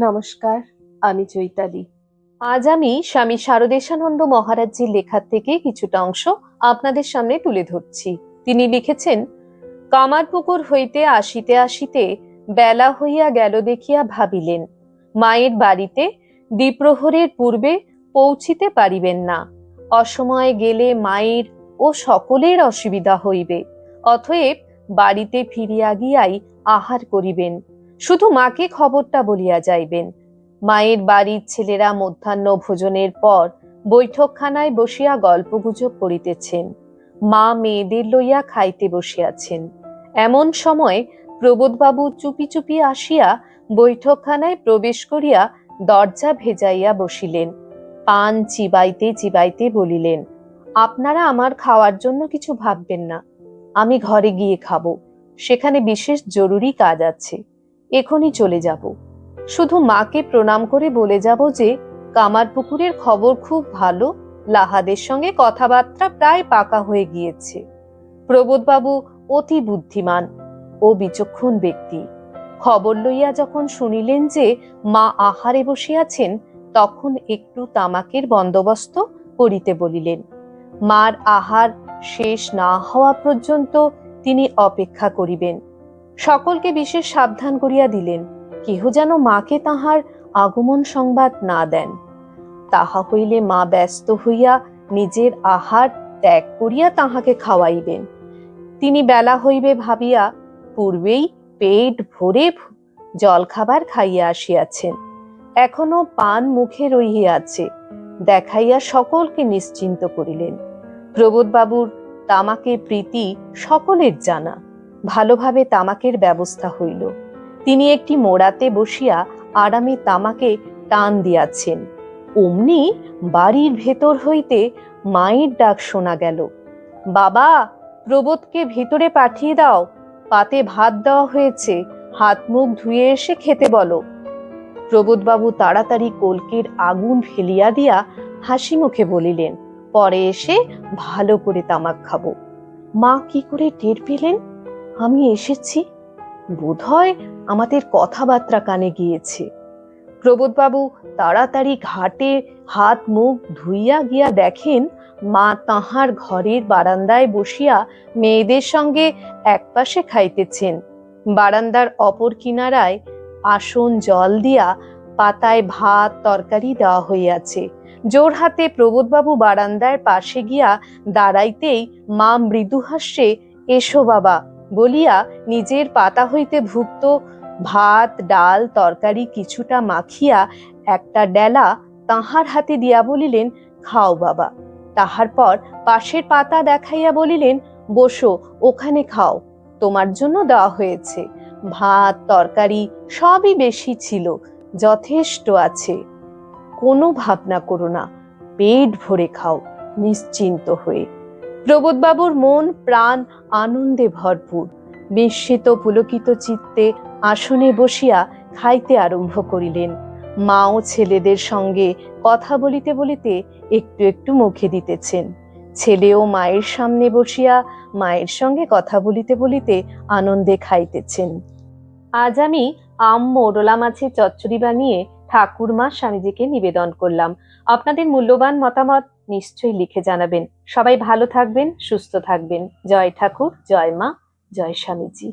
নমস্কার, আমি চৈতালি। আজ আমি স্বামী শারদেশানন্দ মহারাজজির লেখা থেকে কিছুটা অংশ আপনাদের সামনে তুলে ধরছি। তিনি লিখেছেন, কামারপুকুর হইতে আসিতে আসিতে বেলা হইয়া গেল দেখিয়া ভাবিলেন, মায়ের বাড়িতে দ্বিপ্রহরের পূর্বে পৌঁছিতে পারিবেন না। অসময়ে গেলে মায়ের ও সকলের অসুবিধা হইবে। অতএব বাড়িতে ফিরিয়া গিয়াই আহার করিবেন। শুধু মাকে খবরটা বলিয়া যাইবেন। মায়ের বাড়ির ছেলেরা মধ্যাহ্ন ভোজনের পর বৈঠকখানায় বসিয়া গল্পগুজব করিতেছেন। মা মেয়েদের লইয়া খাইতে বসিয়াছেন। এমন সময় প্রবোধবাবু চুপি চুপি আসিয়া বৈঠকখানায় প্রবেশ করিয়া দরজা ভেজাইয়া বসিলেন। পান চিবাইতে চিবাইতে বলিলেন, আপনারা আমার খাওয়ার জন্য কিছু ভাববেন না। আমি ঘরে গিয়ে খাবো। সেখানে বিশেষ জরুরি কাজ আছে। এখনই চলে যাব। শুধু মাকে প্রণাম করে বলে যাব যে কামারপুকুরের খবর খুব ভালো, লাহাদের সঙ্গে কথাবার্তা প্রায় পাকা হয়ে গিয়েছে। প্রবোধবাবু অতি বুদ্ধিমান ও বিচক্ষণ ব্যক্তি। খবর লইয়া যখন শুনিলেন যে মা আহারে বসিয়াছেন, তখন একটু তামাকের বন্দোবস্ত করিতে বলিলেন। মার আহার শেষ না হওয়া পর্যন্ত তিনি অপেক্ষা করিবেন। সকলকে বিশেষ সাবধান করিয়া দিলেন, কেহ যেন মাকে তাহার আগমন সংবাদ না দেন। তাহা হইলে মা ব্যস্ত হইয়া নিজের আহার ত্যাগ করিয়া তাহাকে খাওয়াইবেন। তিনি বেলা হইবে ভাবিয়া পূর্বেই পেট ভরে জল খাবার খাইয়া আসিয়াছেন। এখনো পান মুখে রহিয়াছে। দেখাইয়া সকলকে নিশ্চিন্ত করিলেন। প্রবোধবাবুর তামাকের প্রীতি সকলের জানা। ভালোভাবে তামাকের ব্যবস্থা হইল। তিনি একটি মোড়াতে বসিয়া আরামে তামাকে টান দিয়াছেন। অমনি বাড়ির ভেতর হইতে মায়ের ডাক শোনা গেল, বাবা, প্রবোধকে ভিতরে পাঠিয়ে দাও, পাতে ভাত দেওয়া হয়েছে, হাত মুখ ধুয়ে এসে খেতে বলো। প্রবোধবাবু তাড়াতাড়ি কলকের আগুন ফেলিয়া দিয়া হাসি মুখে বলিলেন, পরে এসে ভালো করে তামাক খাবো। মা কি করে টের পেলেন আমি এসেছি? বোধহয় আমাদের কথাবার্তা কানে গিয়েছে। প্রবোধবাবু তাড়াতাড়ি ঘাটে হাত মুখ ধুইয়া গিয়া দেখেন মা তাহার ঘরের বারান্দায় বসিয়া মেয়েদের সঙ্গে একপাশে খাইতেছেন। বারান্দার অপর কিনারায় আসন জল দিয়া পাতায় ভাত তরকারি দেওয়া হইয়াছে। জোর হাতে প্রবোধবাবু বারান্দার পাশে গিয়া দাঁড়াইতেই মা মৃদু হাস্যে এসো বাবা বলিয়া নিজের পাতা হইতে ভুক্ত ভাত ডাল তরকারি কিছুটা মাখিয়া একটা ডেলা তাহার হাতে দিয়া বলিলেন, খাও বাবা। তাহার পর পাশের পাতা দেখাইয়া বলিলেন, বসো, ওখানে খাও, তোমার জন্য দেওয়া হয়েছে। ভাত তরকারি সবই বেশি ছিল, যথেষ্ট আছে। কোনো ভাবনা করো না, পেট ভরে খাও নিশ্চিন্ত হয়ে। প্রবোধবাবুর মন প্রাণ আনন্দে ভরপুর। বিস্মিত পুলকিত চিত্তে আসনে বসিয়া খাইতে আরম্ভ করিলেন। মাও ছেলেদের সঙ্গে কথা বলিতে বলিতে একটু একটু মুখে দিতেছেন। ছেলেও মায়ের সামনে বসিয়া মায়ের সঙ্গে কথা বলিতে বলিতে আনন্দে খাইতেছেন। আজ আমি আম মোরলা মাছের চচ্চড়ি বানিয়ে ঠাকুরমা স্বামীজিকে নিবেদন করলাম। আপনাদের মূল্যবান মতামত নিশ্চয়ই লিখে জানাবেন। সবাই ভালো থাকবেন, সুস্থ থাকবেন। জয় ঠাকুর, জয় মা, জয় স্বামীজি।